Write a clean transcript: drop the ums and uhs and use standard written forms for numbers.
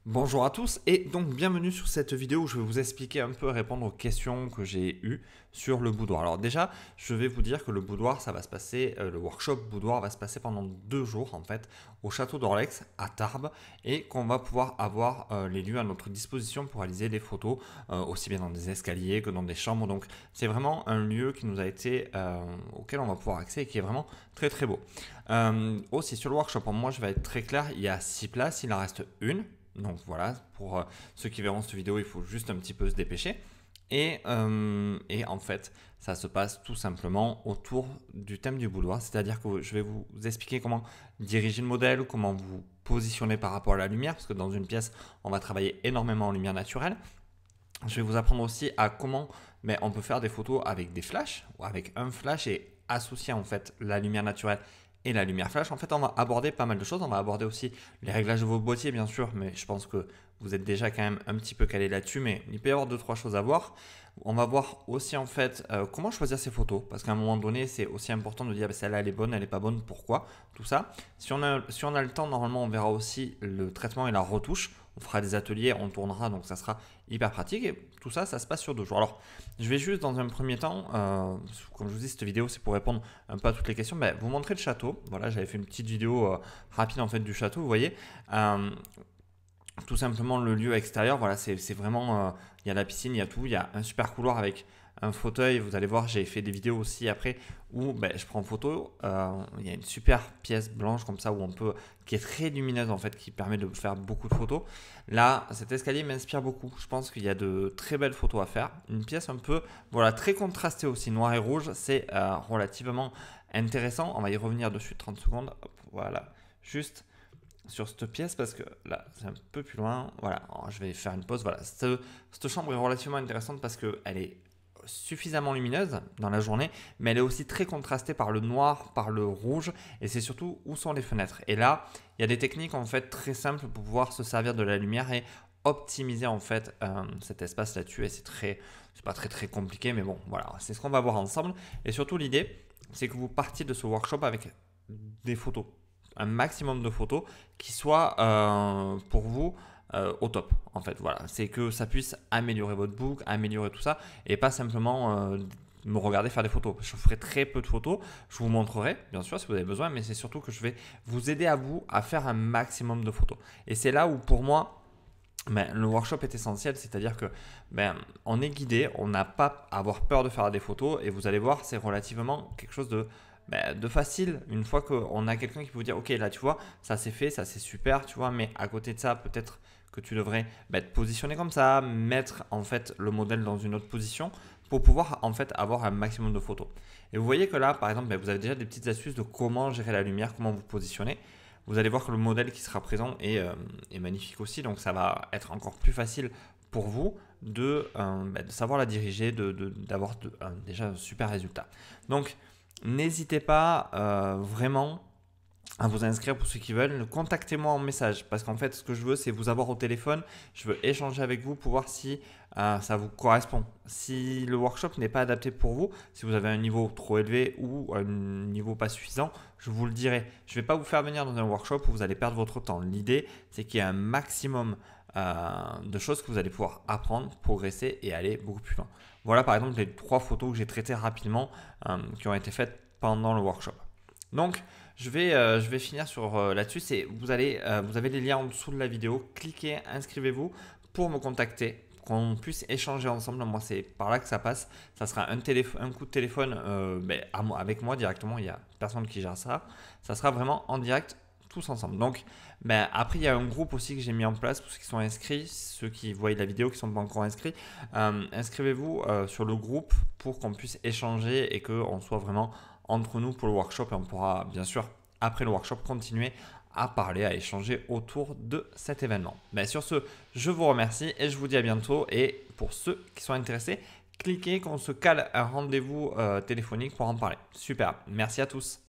Bonjour à tous et donc bienvenue sur cette vidéo où je vais vous expliquer un peu, répondre aux questions que j'ai eues sur le boudoir. Alors déjà, je vais vous dire que le boudoir, ça va se passer, le workshop boudoir va se passer pendant 2 jours en fait au château d'Orlex à Tarbes et qu'on va pouvoir avoir les lieux à notre disposition pour réaliser des photos aussi bien dans des escaliers que dans des chambres. Donc c'est vraiment un lieu qui nous a été auquel on va pouvoir accéder et qui est vraiment très très beau. Aussi sur le workshop, moi je vais être très clair, il y a 6 places, il en reste une. Donc voilà, pour ceux qui verront cette vidéo, il faut juste un petit peu se dépêcher. Et en fait, ça se passe tout simplement autour du thème du boudoir, c'est-à-dire que je vais vous expliquer comment diriger le modèle, comment vous positionner par rapport à la lumière, parce que dans une pièce, on va travailler énormément en lumière naturelle. Je vais vous apprendre aussi à comment on peut faire des photos avec des flashs, ou avec un flash et associer en fait la lumière naturelle et la lumière flash. En fait, on va aborder pas mal de choses. On va aborder aussi les réglages de vos boîtiers, bien sûr, mais je pense que vous êtes déjà quand même un petit peu calé là-dessus, mais il peut y avoir 2-3 choses à voir. On va voir aussi en fait comment choisir ces photos, parce qu'à un moment donné, c'est aussi important de dire celle-là elle est bonne, elle n'est pas bonne, pourquoi, tout ça. Si on a le temps, normalement, on verra aussi le traitement et la retouche. On fera des ateliers, on tournera, donc ça sera hyper pratique. Et tout ça, ça se passe sur 2 jours. Alors, je vais juste dans un premier temps, comme je vous dis, cette vidéo, c'est pour répondre un peu à toutes les questions. Vous montrer le château. Voilà, j'avais fait une petite vidéo rapide en fait du château, vous voyez. Tout simplement le lieu extérieur, voilà, c'est vraiment, il y a la piscine, il y a tout, il y a un super couloir avec un fauteuil, vous allez voir, j'ai fait des vidéos aussi après où je prends photo, il y a une super pièce blanche comme ça où on peut, qui est très lumineuse en fait, qui permet de faire beaucoup de photos. Là, cet escalier m'inspire beaucoup, je pense qu'il y a de très belles photos à faire, une pièce un peu, voilà, très contrastée aussi, noir et rouge, c'est relativement intéressant, on va y revenir dessus 30 secondes, hop, voilà, juste sur cette pièce parce que là c'est un peu plus loin. Voilà, alors, je vais faire une pause. Voilà, cette chambre est relativement intéressante parce qu'elle est suffisamment lumineuse dans la journée, mais elle est aussi très contrastée par le noir, par le rouge, et c'est surtout où sont les fenêtres. Et là, il y a des techniques en fait très simples pour pouvoir se servir de la lumière et optimiser en fait cet espace là-dessus. Et c'est pas très très compliqué, mais bon, voilà, c'est ce qu'on va voir ensemble. Et surtout l'idée, c'est que vous partiez de ce workshop avec des photos, un maximum de photos qui soient pour vous au top en fait. Voilà, c'est que ça puisse améliorer votre book, améliorer tout ça et pas simplement me regarder faire des photos. Je ferai très peu de photos, je vous montrerai bien sûr si vous avez besoin, mais c'est surtout que je vais vous aider à vous à faire un maximum de photos. Et c'est là où pour moi le workshop est essentiel, c'est-à-dire que on est guidé, on n'a pas à avoir peur de faire des photos et vous allez voir, c'est relativement quelque chose de facile. Une fois qu'on a quelqu'un qui peut vous dire, ok, là tu vois, ça c'est fait, ça c'est super, tu vois, mais à côté de ça, peut-être que tu devrais te positionner comme ça, mettre en fait le modèle dans une autre position pour pouvoir en fait avoir un maximum de photos. Et vous voyez que là, par exemple, vous avez déjà des petites astuces de comment gérer la lumière, comment vous positionner. Vous allez voir que le modèle qui sera présent est magnifique aussi, donc ça va être encore plus facile pour vous de savoir la diriger, d'avoir déjà un super résultat. Donc n'hésitez pas vraiment à vous inscrire pour ceux qui veulent. Contactez-moi en message parce qu'en fait, ce que je veux, c'est vous avoir au téléphone. Je veux échanger avec vous pour voir si ça vous correspond. Si le workshop n'est pas adapté pour vous, si vous avez un niveau trop élevé ou un niveau pas suffisant, je vous le dirai. Je ne vais pas vous faire venir dans un workshop où vous allez perdre votre temps. L'idée, c'est qu'il y ait un maximum de choses que vous allez pouvoir apprendre, progresser et aller beaucoup plus loin. Voilà par exemple les 3 photos que j'ai traitées rapidement qui ont été faites pendant le workshop. Donc, je vais finir sur là-dessus. Vous avez les liens en dessous de la vidéo. Cliquez, inscrivez-vous pour me contacter, qu'on puisse échanger ensemble. Moi, c'est par là que ça passe. Ça sera un coup de téléphone avec moi directement. Il n'y a personne qui gère ça. Ça sera vraiment en direct tous ensemble. Donc, après, il y a un groupe aussi que j'ai mis en place pour ceux qui sont inscrits, ceux qui voient la vidéo, qui ne sont pas encore inscrits. Inscrivez-vous sur le groupe pour qu'on puisse échanger et qu'on soit vraiment entre nous pour le workshop et on pourra bien sûr après le workshop continuer à parler, à échanger autour de cet événement. Sur ce, je vous remercie et je vous dis à bientôt. Et pour ceux qui sont intéressés, cliquez qu'on se cale un rendez-vous téléphonique pour en parler. Super, merci à tous.